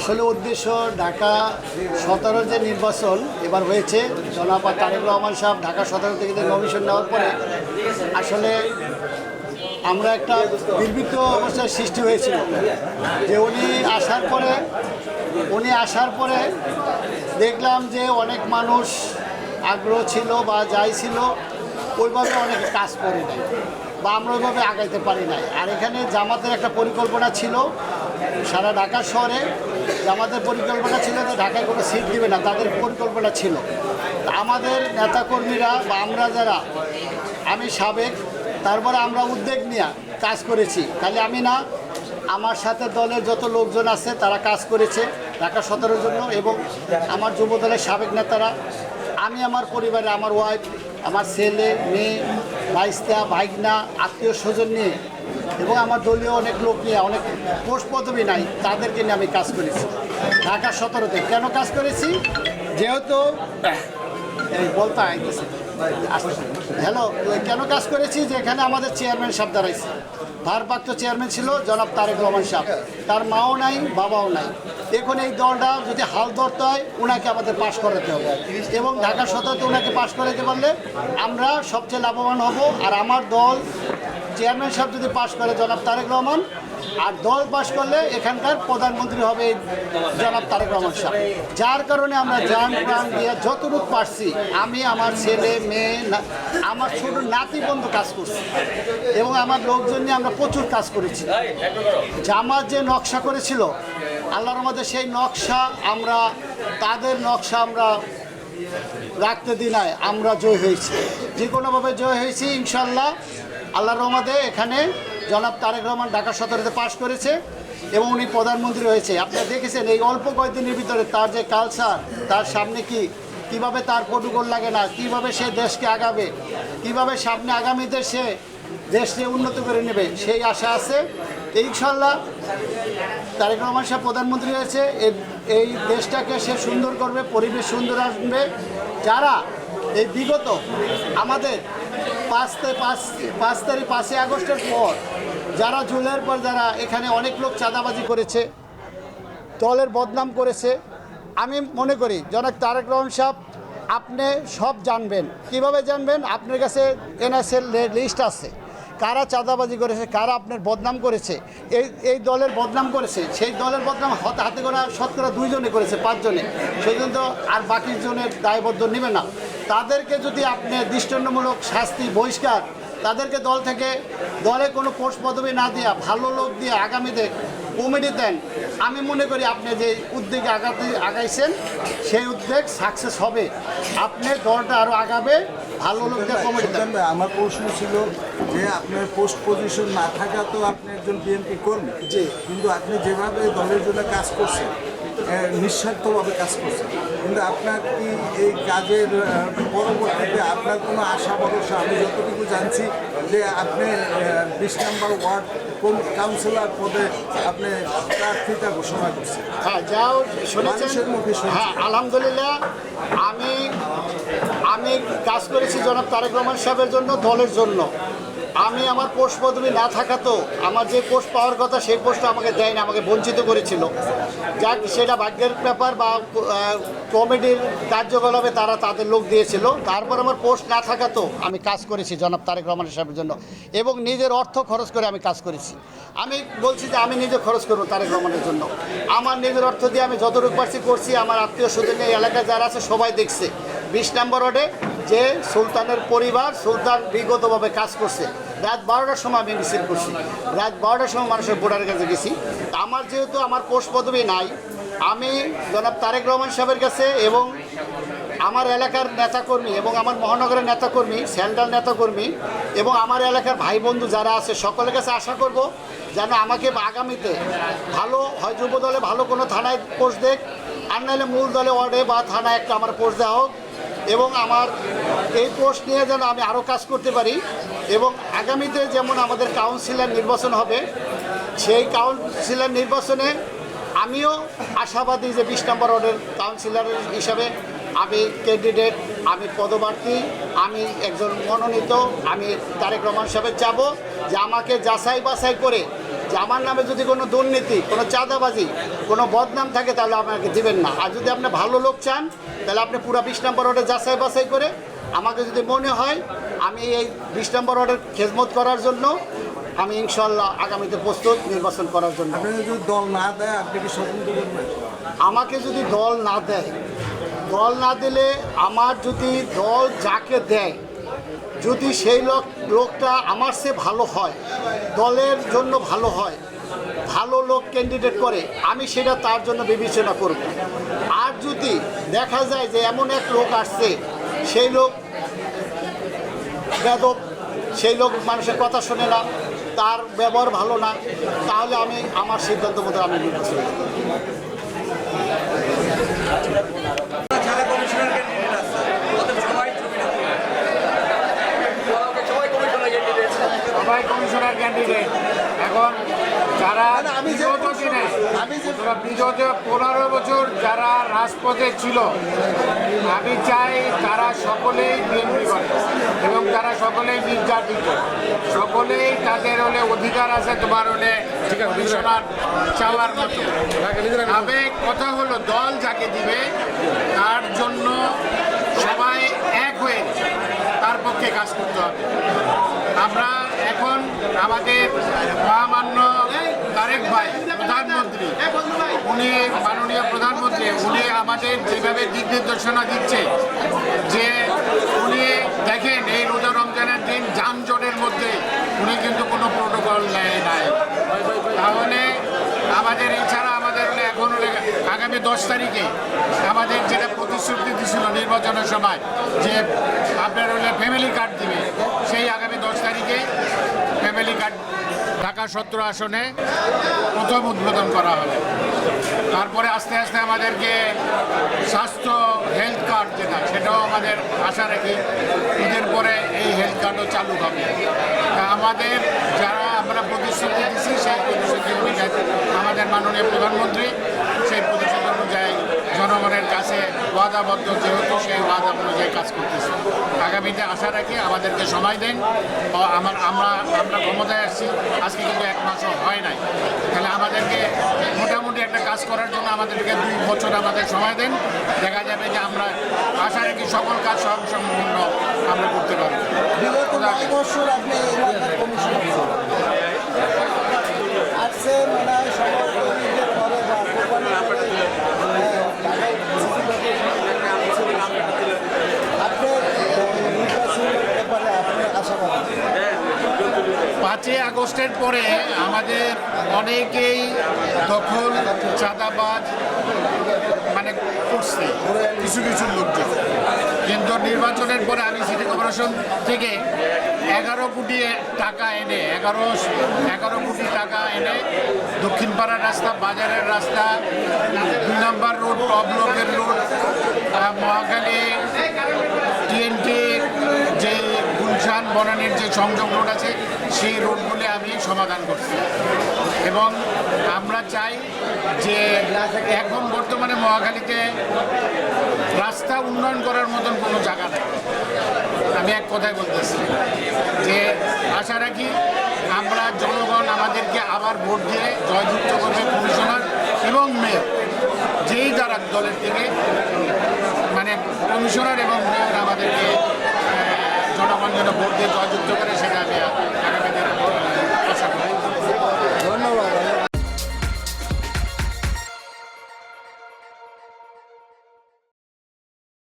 আসলে উদ্দেশ্য ঢাকা 17 যে নির্বাচন এবার হয়েছে, জনাব তারেক রহমান সাহেব ঢাকা 17 থেকে যে কমিশন নেওয়ার পরে আসলে আমরা একটা বিবৃত অবস্থার সৃষ্টি হয়েছিল যে উনি আসার পরে দেখলাম যে অনেক মানুষ আগ্রহ ছিল বা যাই ছিল ওইভাবে অনেকে কাজ করে নাই বা আমরা ওইভাবে আগাইতে পারি নাই। আর এখানে জামাতের একটা পরিকল্পনা ছিল, সারা ঢাকা শহরে জামাতের পরিকল্পনা ছিল যে ঢাকায় কোনো সিট দিবে না, তাদের পরিকল্পনা ছিল। আমাদের নেতাকর্মীরা বা আমরা যারা, আমি সাবেক, তারপরে আমরা উদ্যোগ নিয়ে কাজ করেছি। খালি আমি না, আমার সাথে দলের যত লোকজন আছে তারা কাজ করেছে ঢাকা 17 জন্য, এবং আমার যুব দলের সাবেক নেতারা, আমি আমার পরিবারে, আমার ওয়াইফ, আমার ছেলে মেয়ে, ভাইস্তা ভাইগনা, আত্মীয় স্বজন নিয়ে এবং আমার দলীয় অনেক লোক নিয়ে, অনেক পোস্ট পদবি নাই, তাদেরকে নিয়ে আমি কাজ করেছি ঢাকা 17-তে। কেন কাজ করেছি? যেহেতু এই বলতে আইতেছে হ্যালো, কেন কাজ করেছি? যে এখানে আমাদের চেয়ারম্যান সাহেব দাঁড়াইছে, ভারপ্রাপ্ত চেয়ারম্যান ছিল জনাব তারেক রহমান সাহেব, তার মাও নাই বাবাও নাই। এখন এই দলটা যদি হাল ধরতে হয় ওনাকে আমাদের পাশ করাতে হবে, এবং ঢাকা 17-তে ওনাকে পাশ করাতে পারলে আমরা সবচেয়ে লাভবান হব। আর আমার দল চেয়ারম্যান সাহেব যদি পাশ করে জনাব তারেক রহমান, আর দল পাশ করলে এখানকার প্রধানমন্ত্রী হবে জনাব তারেক রহমান সাহেব। যার কারণে আমরা জান প্রাণ দিয়ে যতটুকু পারছি, আমি, আমার ছেলে মেয়ে, আমার ছোট নাতি বন্ধু কাজ করছি, এবং আমার লোকজন নিয়ে আমরা প্রচুর কাজ করেছি। জামাত যে নকশা করেছিল, আল্লাহর রহমতে সেই নকশা আমরা, তাদের নকশা আমরা রাখতে দিই নাই, আমরা জয় হয়েছি, যে কোনোভাবে জয় হয়েছি ইনশাল্লাহ। আল্লাহর রহমতে এখানে জনাব তারেক রহমান ঢাকা 17-তে পাশ করেছে এবং উনি প্রধানমন্ত্রী হয়েছে। আপনারা দেখেছেন এই অল্প কয়েকদিনের ভিতরে তার যে কালচার, তার সামনে কীভাবে তার প্রটোকল লাগে না, কীভাবে সে দেশকে আগাবে, কীভাবে সামনে আগামীতে সে দেশকে উন্নত করে নেবে, সেই আশা আছে। ইনশাল্লাহ তারেক রহমান সাহেব প্রধানমন্ত্রী হয়েছে, এই দেশটাকে সে সুন্দর করবে, পরিবেশ সুন্দর আসবে। যারা এই বিগত আমাদের 5 আগস্টের পর যারা জুলাইয়ের পর যারা এখানে অনেক লোক চাঁদাবাজি করেছে, দলের বদনাম করেছে, আমি মনে করি জনাব তারেক রহমান সাহেব আপনি সব জানবেন। কিভাবে জানবেন? আপনার কাছে এনএসএল লিস্ট আছে, কারা চাঁদাবাজি করেছে, কারা আপনার বদনাম করেছে, এই দলের বদনাম করেছে। সেই দলের বদনাম হাতে গোনা শতকরা 2 জনে করেছে, 5 জনে, সেই জন্য আর বাকি জনের দায়বদ্ধ নেবে না। তাদেরকে যদি আপনি দৃষ্টান্তমূলক শাস্তি, বহিষ্কার, তাদেরকে দল থেকে, দলে কোনো পোস্ট পদবি না দিয়া ভালো লোক দিয়ে আগামীতে কমিটি দেন, আমি মনে করি আপনি যে উদ্যোগে আগাইছেন সেই উদ্যোগ সাকসেস হবে, আপনার দলটা আরও আগাবে, ভালো লোকদের কমিটি দেন। আমার প্রশ্ন ছিল যে আপনার পোস্ট পজিশন না থাকা তো আপনি একজন বিএনপি কর্মী, জি, কিন্তু আপনি যেভাবে দলের জন্য কাজ করছেন, নিঃস্বার্থভাবে কাজ করছেন, কিন্তু আপনার কি এই কাজের পরবর্তীতে আপনার কোনো আশা ভরসা? আমি যতটুকু জানছি যে আপনি 20 নম্বর ওয়ার্ড কাউন্সিলর পদে আপনি প্রার্থিতা ঘোষণা করছেন। হ্যাঁ, যাও শুনেছেন। হ্যাঁ, আলহামদুলিল্লাহ, আমি কাজ করেছি জনাব তারেক রহমান সাহেবের জন্য, দলের জন্য। আমি আমার পোস্ট পদবি না থাকাতো আমার যে পোস্ট পাওয়ার কথা সেই পোস্ট আমাকে দেয়নি, আমাকে বঞ্চিত করেছিল। যাক, সেটা ভাগ্যের ব্যাপার বা কমিটির কার্যকলাপে তারা তাদের লোক দিয়েছিল। তারপর আমার পোস্ট না থাকাতো আমি কাজ করেছি জনাব তারেক রহমান সাহেবের জন্য, এবং নিজের অর্থ খরচ করে আমি কাজ করেছি। আমি বলছি যে আমি নিজে খরচ করবো তারেক রহমানের জন্য, আমার নিজের অর্থ দিয়ে আমি যতটুকু পারছি করছি। আমার আত্মীয় স্বজন এই এলাকায় যারা আছে সবাই দেখছে 20 নম্বর ওয়ার্ডে যে সুলতানের পরিবার, সুলতান বিগতভাবে কাজ করছে। রাত 12টার সময় আমি মিছিল করছি, রাত 12টার সময় মানুষের ভোটারের কাছে গেছি। আমার যেহেতু আমার পোস্ট পদবি নাই, আমি জনাব তারেক রহমান সাহেবের কাছে এবং আমার এলাকার নেতাকর্মী এবং আমার মহানগরের নেতাকর্মী, সেন্ট্রাল নেতাকর্মী এবং আমার এলাকার ভাই বন্ধু যারা আছে সকলের কাছে আশা করব যেন আমাকে আগামীতে ভালো হয়, যুব দলে ভালো কোনো থানায় পোস্ট দেখ, আর নাহলে মূল দলে ওয়ার্ডে বা থানায় একটা আমার পোস্ট দেওয়া হোক, এবং আমার এই পোস্ট নিয়ে যেন আমি আরও কাজ করতে পারি। এবং আগামীতে যেমন আমাদের কাউন্সিলর নির্বাচন হবে, সেই কাউন্সিলর নির্বাচনে আমিও আশাবাদী যে 20 নম্বর ওয়ার্ডের কাউন্সিলর হিসাবে আমি ক্যান্ডিডেট, আমি পদপ্রার্থী, আমি একজন মনোনীত। আমি তারেক রহমান সাহেবের চাবো যে আমাকে যাচাই বাছাই করে যে আমার নামে যদি কোনো দুর্নীতি, কোনো চাঁদাবাজি, কোনো বদনাম থাকে তাহলে আমাকে দিবেন না। আর যদি আপনি ভালো লোক চান তাহলে আপনি পুরো 20 নম্বর ওয়ার্ডে যাচাই বাছাই করে আমাকে যদি মনে হয় আমি এই 20 নম্বর ওয়ার্ডের খেদমত করার জন্য আমি ইনশাল্লাহ আগামীতে প্রস্তুত নির্বাচন করার জন্য। আপনি যদি দল না দেয় আপনি কি স্বতন্ত্র করবেন? আমাকে যদি দল না দেয়, দল না দিলে আমার যদি দল যাকে দেয় যদি সেই লোকটা আমার চেয়ে ভালো হয়, দলের জন্য ভালো হয়, ভালো লোক ক্যান্ডিডেট করে, আমি সেটা তার জন্য বিবেচনা করব। আর যদি দেখা যায় যে এমন এক লোক আসছে সেই লোক বেদব, সেই লোক মানুষের কথা শোনে না, তার ব্যবহার ভালো না, তাহলে আমি আমার সিদ্ধান্ত মতো আমি নির্বাচন করব। সবাই কমিশনার ক্যান্ডিডেট। এখন যারা বিগত দিনে বিগত 15 বছর যারা রাজপথে ছিল, আমি চাই তারা সকলেই বিএনপি করে এবং তারা সকলেই নির্যাতিত, সকলেই তাদের হলে অধিকার আছে তোমার হলে কমিশনার চাওয়ার মতো। তবে কথা হলো দল যাকে দিবে তার জন্য সবাই এক হয়ে তার পক্ষে কাজ করতে হবে। আমরা এখন আমাদের মহামান্য তারেক ভাই প্রধানমন্ত্রী, উনি মাননীয় প্রধানমন্ত্রী, উনি আমাদের যেভাবে দিক নির্দেশনা দিচ্ছে যে উনি দেখেন এই রোজা রমজানের দিন যানজটের মধ্যে উনি কিন্তু কোনো প্রোটোকল নেয় নাই। তাহলে আমাদের এছাড়া আমাদের হলে এখন হলে আগামী 10 তারিখে আমাদের যেটা প্রতিশ্রুতি দিয়েছিল নির্বাচনের সময় যে আপনার হলে ফ্যামিলি কার্ড দিবে, সেই আগামী 10 তারিখে ফ্যামিলি কার্ড ঢাকা 17 আসনে প্রথম উদ্বোধন করা হবে। তারপরে আস্তে আস্তে আমাদেরকে স্বাস্থ্য হেলথ কার্ড যেটা, সেটাও আমাদের আশা রাখি ঈদের পরে এই হেলথ কার্ডও চালু হবে। তা আমাদের যারা আমরা প্রতিশ্রুতি দিচ্ছি সেই প্রতিশ্রুতি অনুযায়ী আমাদের মাননীয় প্রধানমন্ত্রী সেই প্রতিশ্রুতি অনুযায়ী জনগণের কাছে ওয়াদাবদ্ধ, যেহেতু সেই ওয়াদা অনুযায়ী কাজ করতেছে। আগামীতে আশা রাখি আমাদেরকে সময় দেন। আমরা ক্ষমতায় আসছি আজকে কিন্তু 1 মাসও হয় নাই, তাহলে আমাদেরকে মোটামুটি একটা কাজ করার জন্য আমাদেরকে 2 বছর আমাদের সময় দেন। দেখা যাবে যে আমরা আশা রাখি সকল কাজ সম্পূর্ণ আমরা করতে পারবো। বিগত 9 বছর আপনি এই এলাকার কমিশনার ছিলেন। আজকে মনে হয় সমাজকর্মীদের ঘরে বা কোরবানির ঘরে, ঢাকায় আপনার নির্বাচনের ব্যাপারে আপনি আশাবাদী? 5ই আগস্টের পরে আমাদের অনেকেই দখল চাঁদাবাজ মানে করছে কিছু কিছু লোকজন, কিন্তু নির্বাচনের পরে আমি সিটি কর্পোরেশন থেকে 11 কোটি টাকা এনে 11 কোটি টাকা এনে দক্ষিণ পাড়ার রাস্তা, বাজারের রাস্তা, 2 নম্বর রোড, টপ ব্লকের রোড, মহাখালী TNT যে গুলশান বনানীর যে সংযোগ রোড আছে সেই রোডগুলি আমি সমাধান করছি। এবং আমরা চাই যে এখন বর্তমানে মহাখালীতে রাস্তা উন্নয়ন করার মতন কোনো জায়গা নেই। আমি এক কথায় বলতেছি যে আশা রাখি আমরা জনগণ আমাদেরকে আবার ভোট দিয়ে জয়যুক্ত করবে কমিশনার এবং মেয়র, যেই দ্বারা দলের থেকে মানে কমিশনার এবং মেয়র আমাদেরকে জনগণ যেন ভোট দিয়ে জয়যুক্ত করে সেটা আমি